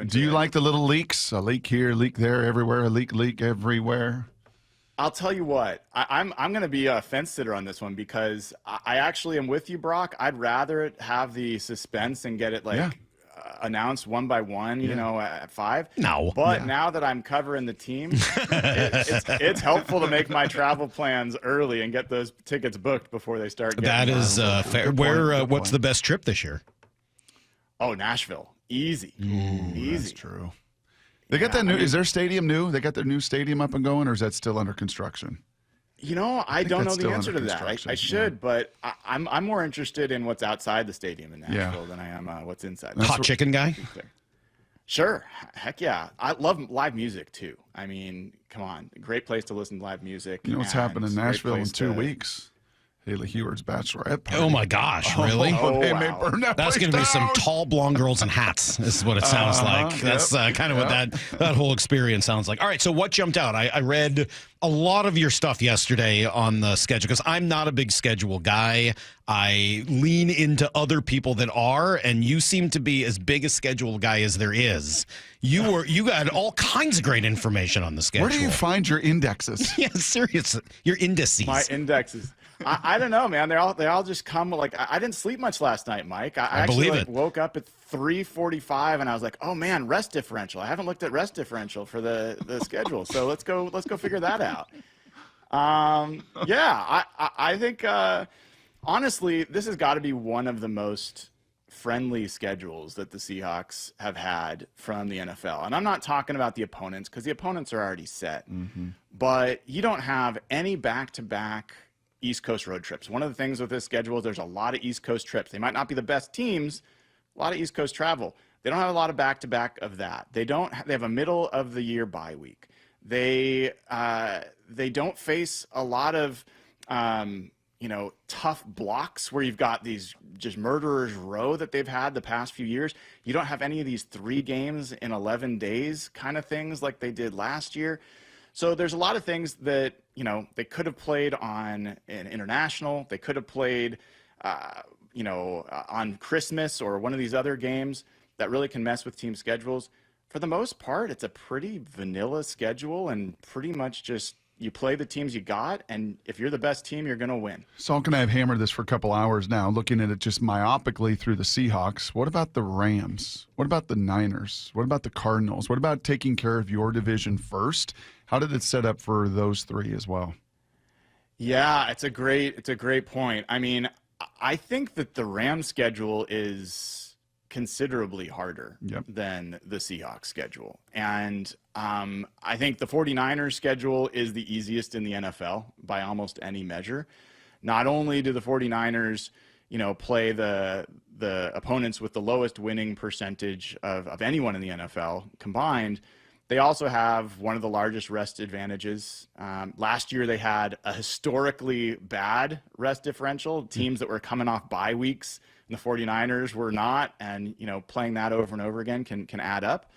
Do you like the little leaks? A leak here, leak there, everywhere, a leak everywhere. I'll tell you what, I'm going to be a fence sitter on this one because I actually am with you, Brock. I'd rather have the suspense and get it announced one by one, you know, at 5. No. But now that I'm covering the team, it's helpful to make my travel plans early and get those tickets booked before they start getting That is fair. What's the best trip this year? Oh, Nashville. Easy. Easy. That's true. They got that new. Is their stadium new? They got their new stadium up and going, or is that still under construction? You know, I don't know the answer to that. I should, but I'm more interested in what's outside the stadium in Nashville than I am what's inside. Hot chicken guy? Sure. Heck yeah. I love live music, too. I mean, come on. Great place to listen to live music. You know what's happening in Nashville in 2 weeks? Haley Heward's bachelorette party. Oh, my gosh. Really? They may burn that That's going to be some tall, blonde girls in hats. This is what it sounds like. That's kind of what that whole experience sounds like. All right, so what jumped out? I read a lot of your stuff yesterday on the schedule because I'm not a big schedule guy. I lean into other people that are, and you seem to be as big a schedule guy as there is. You got all kinds of great information on the schedule. Where do you find your indexes? Yeah, seriously. Your indices. My indexes. I don't know, man. They all just come like I didn't sleep much last night, Mike. I actually woke up at 3:45 and I was like, oh man, rest differential. I haven't looked at rest differential for the schedule, so let's go figure that out. I think honestly, this has got to be one of the most friendly schedules that the Seahawks have had from the NFL. And I'm not talking about the opponents because the opponents are already set. But you don't have any back-to-back East Coast road trips. One of the things with this schedule is there's a lot of East Coast trips. They might not be the best teams, a lot of East Coast travel. They don't have a lot of back-to-back of that. They have a middle of the year bye week. They don't face a lot of tough blocks where you've got these just murderers row that they've had the past few years. You don't have any of these 3 games in 11 days kind of things like they did last year. So there's a lot of things that, they could have played on an international. They could have played, on Christmas or one of these other games that really can mess with team schedules. For the most part, it's a pretty vanilla schedule and pretty much just you play the teams you got, and if you're the best team, you're going to win. Salk and I have hammered this for a couple hours now, looking at it just myopically through the Seahawks. What about the Rams? What about the Niners? What about the Cardinals? What about taking care of your division first? How did it set up for those 3 as well? Yeah, it's a great point. I mean, I think that the Rams schedule is considerably harder than the Seahawks schedule. And I think the 49ers schedule is the easiest in the NFL by almost any measure. Not only do the 49ers, play the opponents with the lowest winning percentage of anyone in the NFL combined, they also have one of the largest rest advantages. Last year, they had a historically bad rest differential. Teams that were coming off bye weeks, and the 49ers were not. And, playing that over and over again can add up.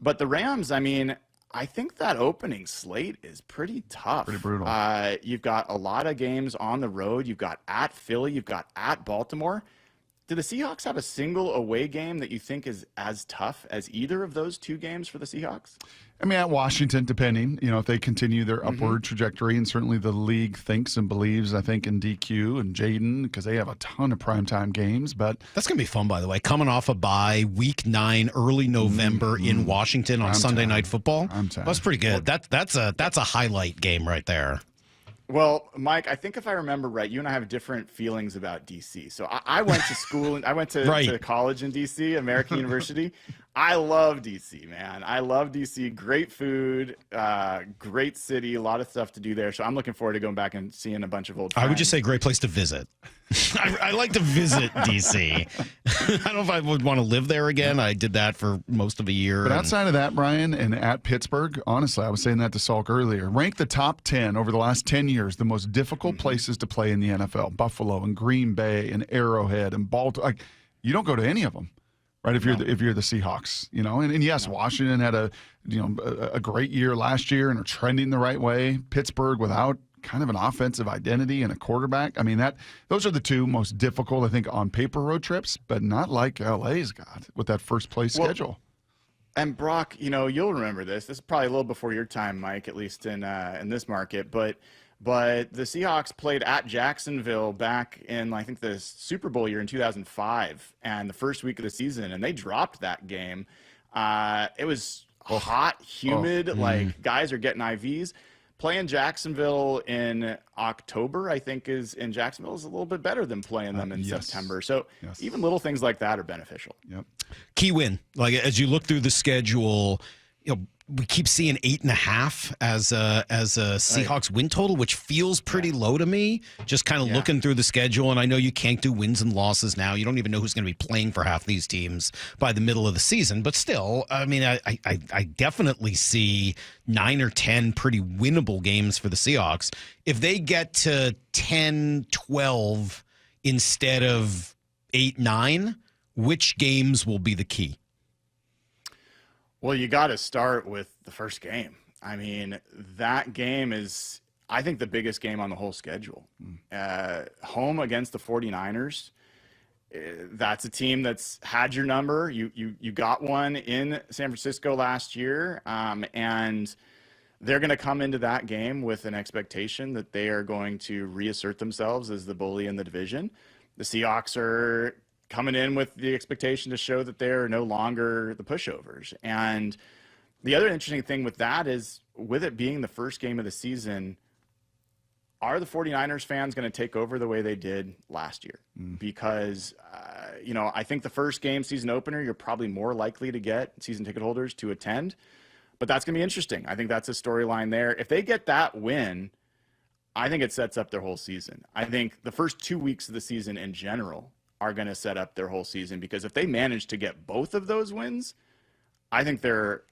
But the Rams, I mean, I think that opening slate is pretty tough. Pretty brutal. You've got a lot of games on the road. You've got at Philly. You've got at Baltimore. Do the Seahawks have a single away game that you think is as tough as either of those 2 games for the Seahawks? I mean, at Washington, depending, if they continue their upward trajectory, and certainly the league thinks and believes, I think, in DQ and Jaden, because they have a ton of primetime games. But that's going to be fun, by the way. Coming off a bye, week 9, early November in Washington on Sunday Night Football. That's pretty good. That's a highlight game right there. Well, Mike, I think if I remember right, you and I have different feelings about D.C. So I went to school, and I went to college in D.C., American University. I love D.C., man. I love D.C. Great food, great city, a lot of stuff to do there. So I'm looking forward to going back and seeing a bunch of old friends. I would just say great place to visit. I like to visit D.C. I don't know if I would want to live there again. I did that for most of a year. But outside of that, Brian, and at Pittsburgh, honestly, I was saying that to Salk earlier, rank the top 10 over the last 10 years, the most difficult places to play in the NFL. Buffalo and Green Bay and Arrowhead and Baltimore. You don't go to any of them. Right, if you're the Seahawks, and yes, Washington had a great year last year and are trending the right way. Pittsburgh without kind of an offensive identity and a quarterback. I mean, those are the 2 most difficult, I think, on paper road trips, but not like LA's got with that first place schedule. And Brock, you'll remember this. This is probably a little before your time, Mike, at least in this market. But the Seahawks played at Jacksonville back in, I think, the Super Bowl year in 2005, and the first week of the season, and they dropped that game. It was hot, humid, like guys are getting IVs. Playing Jacksonville in October, I think, in Jacksonville is a little bit better than playing them in September. So even little things like that are beneficial. Yep. Key win. Like, as you look through the schedule, we keep seeing 8.5 as a Seahawks win total, which feels pretty low to me. Just kind of looking through the schedule, and I know you can't do wins and losses now. You don't even know who's going to be playing for half these teams by the middle of the season. But still, I mean, I definitely see 9 or 10 pretty winnable games for the Seahawks. If they get to 10-12 instead of 8-9, which games will be the key? Well, you got to start with the first game. I mean, that game is, I think, the biggest game on the whole schedule. Home against the 49ers. That's a team that's had your number. You got one in San Francisco last year, and they're going to come into that game with an expectation that they are going to reassert themselves as the bully in the division. The Seahawks are coming in with the expectation to show that they're no longer the pushovers. And the other interesting thing with that is, with it being the first game of the season, are the 49ers fans going to take over the way they did last year? Because, I think the first game, season opener, you're probably more likely to get season ticket holders to attend. But that's going to be interesting. I think that's a storyline there. If they get that win, I think it sets up their whole season. I think the first 2 weeks of the season in general are going to set up their whole season, because if they manage to get both of those wins, I think they're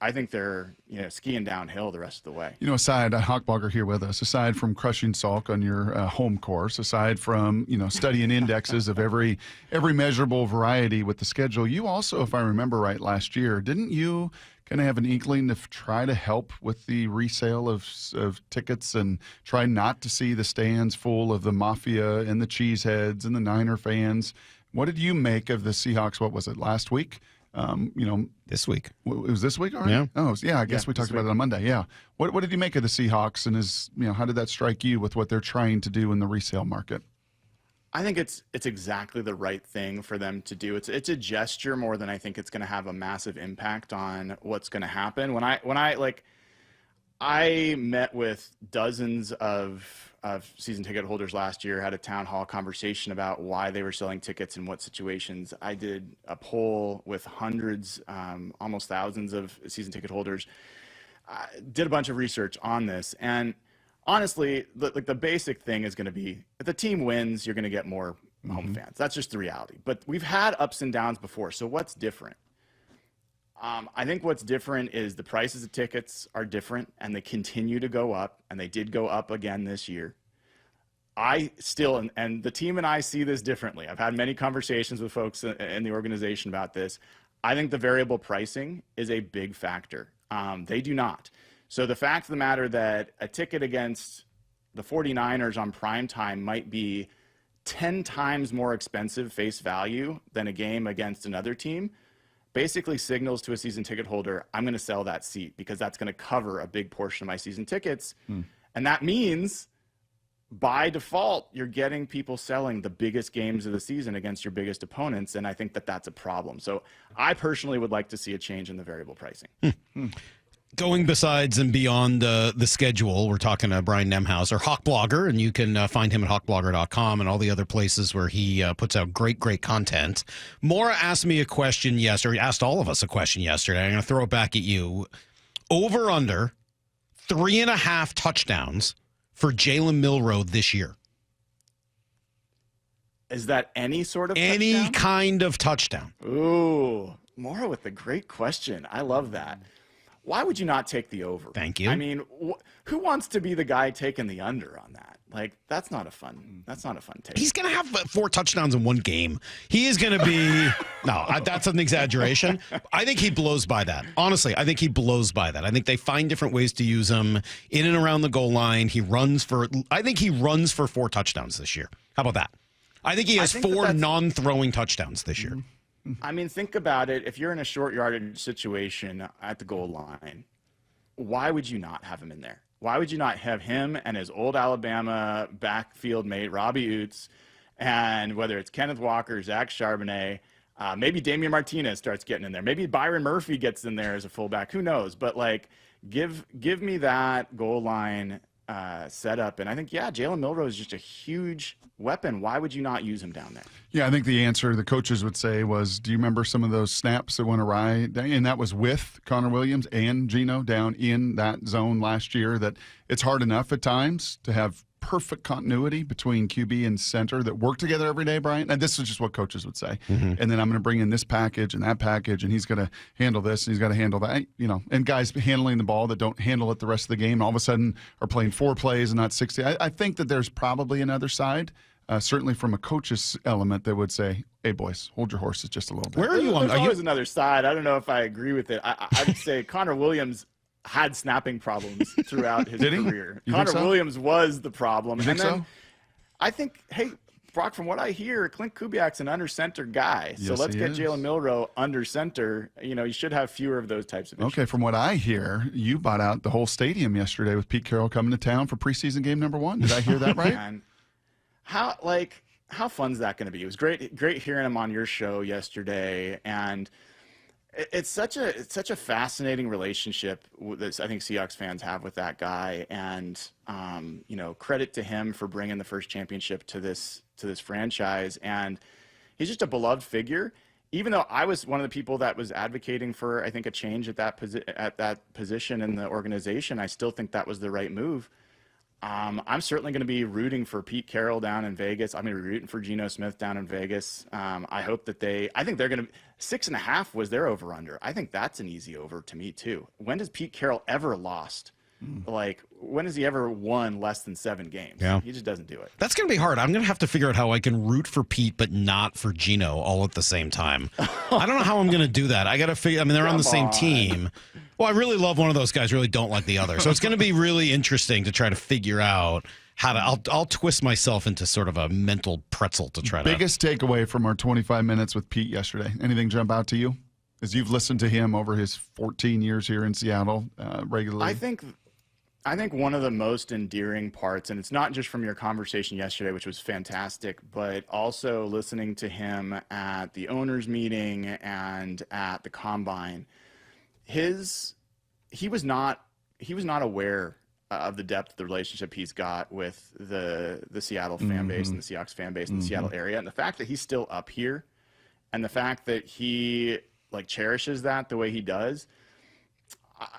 skiing downhill the rest of the way. Aside, Hawkblogger here with us, aside from crushing Salk on your home course, aside from studying indexes of every measurable variety with the schedule, you also, if I remember right, last year, didn't you kind of have an inkling to try to help with the resale of tickets and try not to see the stands full of the Mafia and the Cheeseheads and the Niner fans? What did you make of the Seahawks? What was it, last week? This week. It was this week already? Yeah. Oh, yeah. I guess we talked about it on Monday. Yeah. What did you make of the Seahawks, and how did that strike you with what they're trying to do in the resale market? I think it's exactly the right thing for them to do. It's a gesture more than I think it's going to have a massive impact on what's going to happen. When I met with dozens of season ticket holders last year, had a town hall conversation about why they were selling tickets in what situations. I did a poll with hundreds, almost thousands of season ticket holders. Did a bunch of research on this, and honestly, the basic thing is going to be, if the team wins, you're going to get more home fans. That's just the reality. But we've had ups and downs before, so what's different? I think what's different is the prices of tickets are different, and they continue to go up, and they did go up again this year. I still, and the team and I see this differently. I've had many conversations with folks in the organization about this. I think the variable pricing is a big factor. They do not. So the fact of the matter that a ticket against the 49ers on prime time might be 10 times more expensive face value than a game against another team basically signals to a season ticket holder, I'm going to sell that seat because that's going to cover a big portion of my season tickets. And that means, by default, you're getting people selling the biggest games of the season against your biggest opponents, and I think that that's a problem. So I personally would like to see a change in the variable pricing. Going besides and beyond the schedule, we're talking to Brian Nemhauser, Hawkblogger, and you can find him at hawkblogger.com and all the other places where he puts out great content. Maura asked me a question yesterday, asked all of us a question yesterday. I'm going to throw it back at you. Over under 3.5 touchdowns for Jalen Milroe this year. Is that any sort of Any touchdown? kind of touchdown. Ooh, Maura with a great question. I love that. Why would you not take the over? Thank you. I mean, who wants to be the guy taking the under on that? Like, that's not a fun take. He's going to have 4 touchdowns in one game. He is going to be that's an exaggeration. I think he blows by that. Honestly, I think he blows by that. I think they find different ways to use him in and around the goal line. I think he runs for 4 touchdowns this year. How about that? I think he has 4 non-throwing touchdowns this year. I mean, think about it. If you're in a short yardage situation at the goal line, why would you not have him in there? Why would you not have him and his old Alabama backfield mate, Robbie Oots, and whether it's Kenneth Walker, Zach Charbonnet, maybe Damian Martinez starts getting in there. Maybe Byron Murphy gets in there as a fullback. Who knows? But, like, give me that goal line setup. And I think, Jalen Milroe is just a huge weapon. Why would you not use him down there? Yeah, I think the answer the coaches would say was, do you remember some of those snaps that went awry? And that was with Connor Williams and Geno down in that zone last year, that it's hard enough at times to have perfect continuity between QB and center that work together every day, Brian. And this is just what coaches would say. And then I'm going to bring in this package and that package, and he's going to handle this and he's got to handle that. And guys handling the ball that don't handle it the rest of the game, all of a sudden are playing 4 plays and not 60. I think that there's probably another side. Certainly from a coach's element that would say, hey, boys, hold your horses just a little bit. Where are you on? There's always another side. I don't know if I agree with it. I would say Connor Williams had snapping problems throughout his career. Connor Williams was the problem. You think so? I think, hey, Brock, from what I hear, Clint Kubiak's an under center guy. So let's get Jalen Milroe under center. You should have fewer of those types of issues. Okay, from what I hear, you bought out the whole stadium yesterday with Pete Carroll coming to town for preseason game number 1. Did I hear that right? Man, how fun is that going to be? It was great hearing him on your show yesterday, and it's such a fascinating relationship that I think Seahawks fans have with that guy, and credit to him for bringing the first championship to this franchise. And he's just a beloved figure. Even though I was one of the people that was advocating for, I think, a change at that position in the organization, I still think that was the right move. I'm certainly going to be rooting for Pete Carroll down in Vegas. I'm going to be rooting for Geno Smith down in Vegas. I hope that I think they're going to, 6.5 was their over under. I think that's an easy over to me too. When does Pete Carroll ever lost? Like, when has he ever won less than 7 games? Yeah. He just doesn't do it. That's going to be hard. I'm going to have to figure out how I can root for Pete but not for Geno all at the same time. I don't know how I'm going to do that. I got to figure. I mean, they're on the same team. Well, I really love one of those guys, really don't like the other. So it's going to be really interesting to try to figure out how to. I'll twist myself into sort of a mental pretzel to try to. Biggest takeaway from our 25 minutes with Pete yesterday. Anything jump out to you as you've listened to him over his 14 years here in Seattle regularly? I think one of the most endearing parts, and it's not just from your conversation yesterday, which was fantastic, but also listening to him at the owners' meeting and at the combine. He was not aware of the depth of the relationship he's got with the Seattle fan base and the Seahawks fan base in the Seattle area, and the fact that he's still up here, and the fact that he cherishes that the way he does.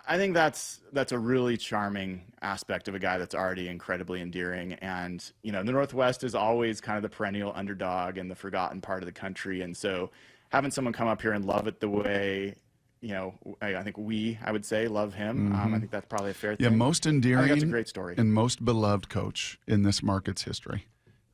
I think that's a really charming aspect of a guy that's already incredibly endearing. And, the Northwest is always kind of the perennial underdog and the forgotten part of the country. And so having someone come up here and love it the way, I think I would say, love him. I think that's probably a fair thing. Yeah, most endearing. I think that's a great story. And most beloved coach in this market's history.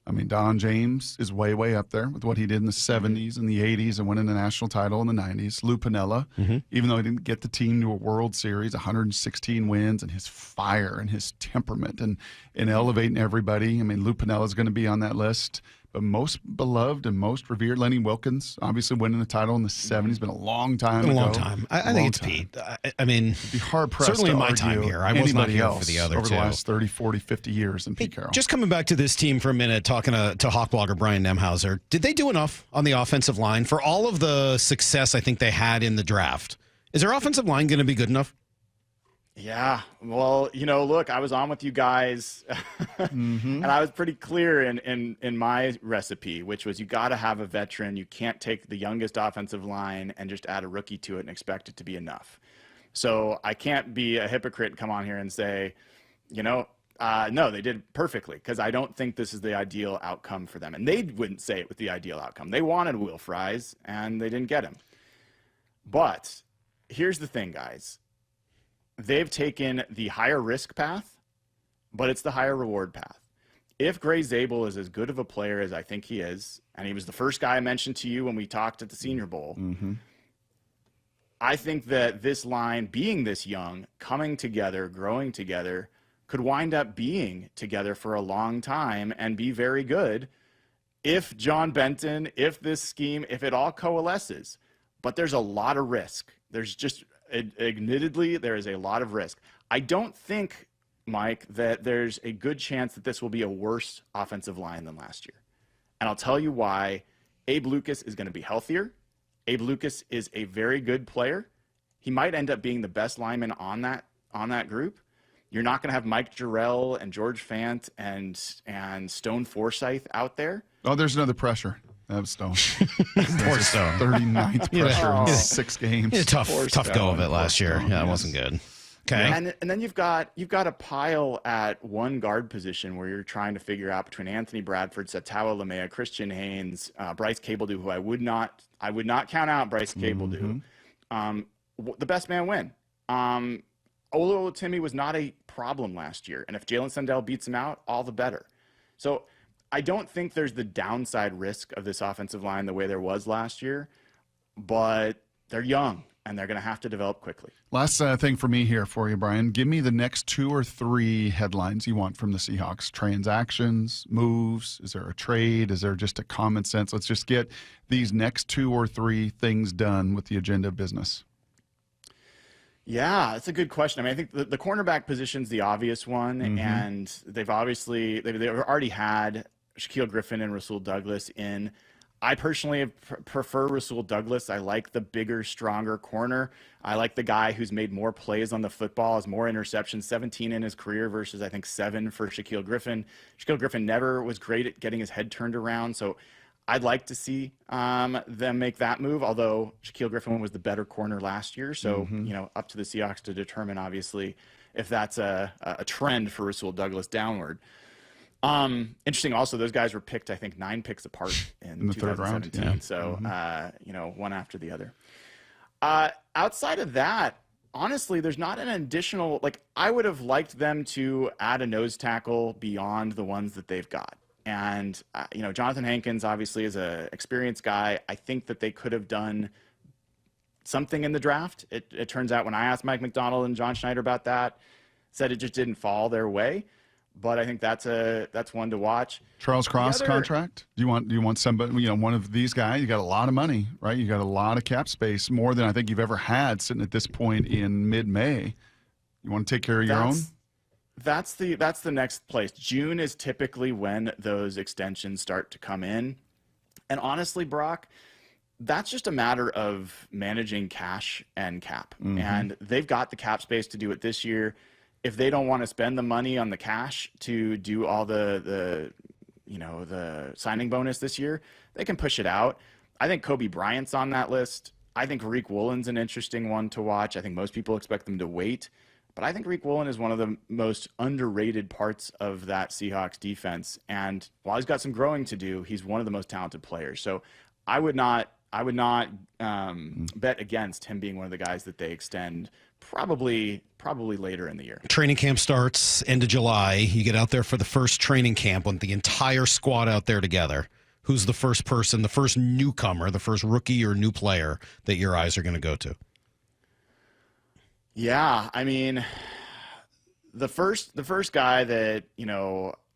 I mean, Don James is way, way up there with what he did in the 70s and the 80s and winning the national title in the 90s. Lou Piniella, even though he didn't get the team to a World Series, 116 wins, and his fire and his temperament and elevating everybody. I mean, Lou Piniella is going to be on that list. But most beloved and most revered, Lenny Wilkins, obviously winning the title in the 70s. Been a long time ago. A long time. I think it's Pete. I mean, it'd be hard-pressed certainly to in my argue time here. I was not here for the other over two. the last 30, 40, 50 years in Pete Carroll. Just coming back to this team for a minute, talking to Hawk blogger Brian Nemhauser. Did they do enough on the offensive line for all of the success I think they had in the draft? Is their offensive line going to be good enough? Yeah, well, look, I was on with you guys, and I was pretty clear in my recipe, which was you got to have a veteran. You can't take the youngest offensive line and just add a rookie to it and expect it to be enough. So I can't be a hypocrite and come on here and say, no, they did perfectly, because I don't think this is the ideal outcome for them. And they wouldn't say it was the ideal outcome. They wanted Will Fries, and they didn't get him. But here's the thing, guys. They've taken the higher risk path, but it's the higher reward path. If Gray Zabel is as good of a player as I think he is, and he was the first guy I mentioned to you when we talked at the Senior Bowl, I think that this line, being this young, coming together, growing together, could wind up being together for a long time and be very good. if John Benton, if this scheme, if it all coalesces, but there's a lot of risk. There's just, admittedly, there is a lot of risk. I don't think, Mike, that there's a good chance that this will be a worse offensive line than last year. And I'll tell you why. Abe Lucas is going to be healthier. Abe Lucas is a very good player. He might end up being the best lineman on that group. You're not going to have Mike Jarrell and George Fant and Stone Forsythe out there. Oh, there's another pressure. That was Stone. Poor Stone. 39th pressure in 6 games. Yeah, tough go of it last year. Yeah, it wasn't good. Okay. And then you've got a pile at one guard position where you're trying to figure out between Anthony Bradford, Satawa Lamea, Christian Haynes, Bryce Cabledew, who I would not count out Bryce Cabledew. The best man win. Olo Timmy was not a problem last year, and if Jalen Sundell beats him out, all the better. So I don't think there's the downside risk of this offensive line the way there was last year, but they're young and they're going to have to develop quickly. Last thing for me here for you, Brian. Give me the next 2 or 3 headlines you want from the Seahawks. Transactions, moves, is there a trade? Is there just a common sense? Let's just get these next 2 or 3 things done with the agenda of business. Yeah, that's a good question. I mean, I think the cornerback position's the obvious one, and they've already had Shaquille Griffin and Rasul Douglas in. I personally prefer Rasul Douglas. I like the bigger, stronger corner. I like the guy who's made more plays on the football, has more interceptions, 17 in his career versus I think 7 for Shaquille Griffin. Shaquille Griffin never was great at getting his head turned around, so I'd like to see them make that move, although Shaquille Griffin was the better corner last year. So, up to the Seahawks to determine, obviously, if that's a trend for Rasul Douglas downward. Interesting also, those guys were picked, I think, 9 picks apart in the 3rd round. Yeah. So, one after the other. Outside of that, honestly, there's not an additional, I would have liked them to add a nose tackle beyond the ones that they've got. And, Jonathan Hankins obviously is an experienced guy. I think that they could have done something in the draft. It turns out when I asked Mike McDonald and John Schneider about that, said it just didn't fall their way. But I think that's one to watch. Charles Cross contract? Do you want somebody, one of these guys? You got a lot of money, right? You got a lot of cap space, more than I think you've ever had sitting at this point in mid-May. You want to take care of your own? That's the next place. June is typically when those extensions start to come in. And honestly, Brock, that's just a matter of managing cash and cap. And they've got the cap space to do it this year. If they don't want to spend the money on the cash to do all the signing bonus this year, they can push it out. I think Kobe Bryant's on that list. I think Rick Woolen's an interesting one to watch. I think most people expect them to wait. But I think Rick Woolen is one of the most underrated parts of that Seahawks defense. And while he's got some growing to do, he's one of the most talented players. So I would not bet against him being one of the guys that they extend probably later in the year. Training camp starts end of July. You get out there for the first training camp with the entire squad out there together. Who's the first person, the first newcomer, the first rookie or new player that your eyes are going to go to? Yeah, I mean, the first guy that,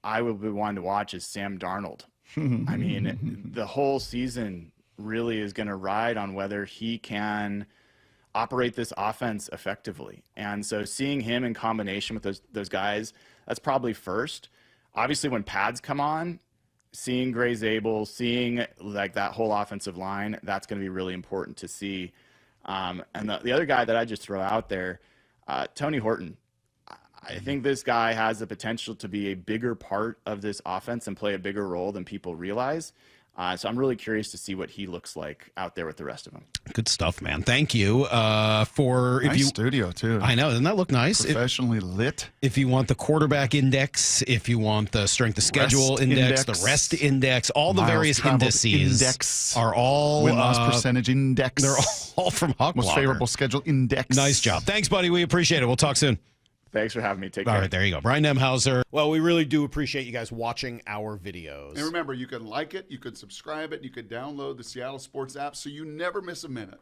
I would be wanting to watch is Sam Darnold. I mean, the whole season really is going to ride on whether he can operate this offense effectively. And so seeing him in combination with those guys, that's probably first. Obviously, when pads come on, seeing Gray Zabel, seeing that whole offensive line, that's going to be really important to see. And the other guy that I just throw out there, Tony Horton. I think this guy has the potential to be a bigger part of this offense and play a bigger role than people realize. So I'm really curious to see what he looks like out there with the rest of them. Good stuff, man. Thank you nice studio too. I know, doesn't that look nice? Professionally lit. If you want the quarterback index, if you want the strength of schedule index, the rest index, all the various indices are all win-loss percentage index. They're all from Hawk Most Blogger. favorable schedule index. Nice job. Thanks, buddy. We appreciate it. We'll talk soon. Thanks for having me. Take care. All right, there you go. Brian Nemhauser. Well, we really do appreciate you guys watching our videos. And remember, you can like it, you could subscribe it, you could download the Seattle Sports app so you never miss a minute.